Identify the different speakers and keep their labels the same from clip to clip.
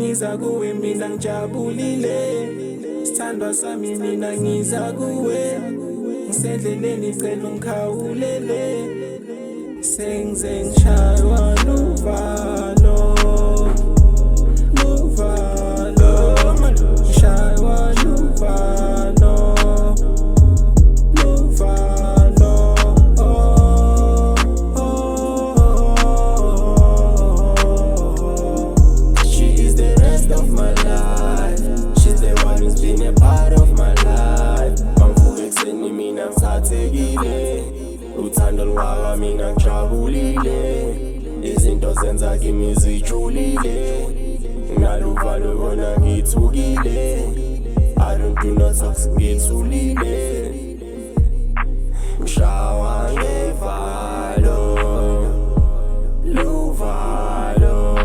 Speaker 1: ngiza kuwe mina ngijabulile, sithandwa sami mina ngiza kuwe, ngisendleleni cela ungikhawulele, sengize ngishaywa luvalo, luvalo, ngishaywa luvalo, luvalo, oh, oh. She is the rest of my life, she's the one who's been a part of my life. Bamvuke ekuseni mina ngisatsekile, uthando lwaka mina ngijabulile, izinto zenza kimi zijulile, ngaluvalo kona ngithukile, I don't do no talks ngithulile, ngishawa ngevalo, luvalo,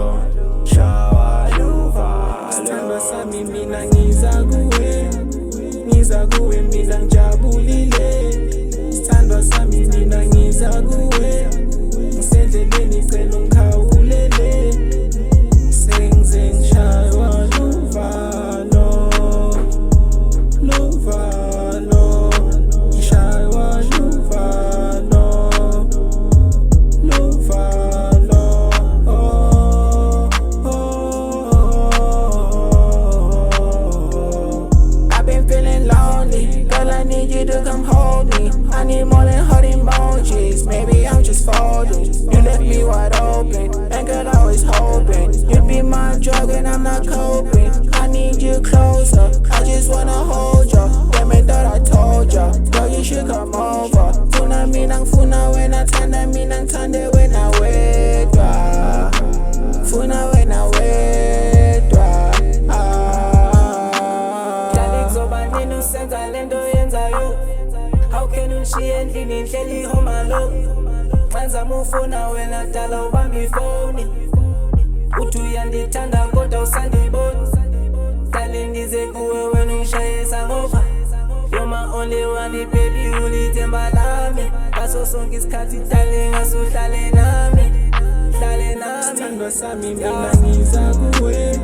Speaker 1: ngishawa luvalo. Sithandwa sami mina ngiza kuwe mina ngijabulile, sithandwa sami mina ngiza kuwe, ngisendleleni cela ungikhawulele, sengize ngishaywa luvalo, luvalo, ngishaywa luvalo, luvalo, oh, oh. I've been feeling lonely, girl I need you to come hold me, I need more than heart emojis, maybe I'm just folding. You left me wide open, and girl I was hoping you'd be my drug and I'm not coping. I need you closer, I just wanna hold ya. Damn it that I told ya, girl you should come over. Funa mina ngifuna wena, thanda mina ngithande wena wedwa, funa wena wedwa. Dale kuzoba nini usenza lento yenzayo? How can ushiye endlini nhleli homalo? Manza mufuna wena dala ubambi ifoni, uthi uyandithanda kodwa usandibona. Dale ndize kuwe wena ungishayisa ngoba you're my only one baby, ulithemba lami ngaso sonke isikhathi. Dale ngasuhlale nami, hlale nami. Sithandwa sami mina ngiza kuwe,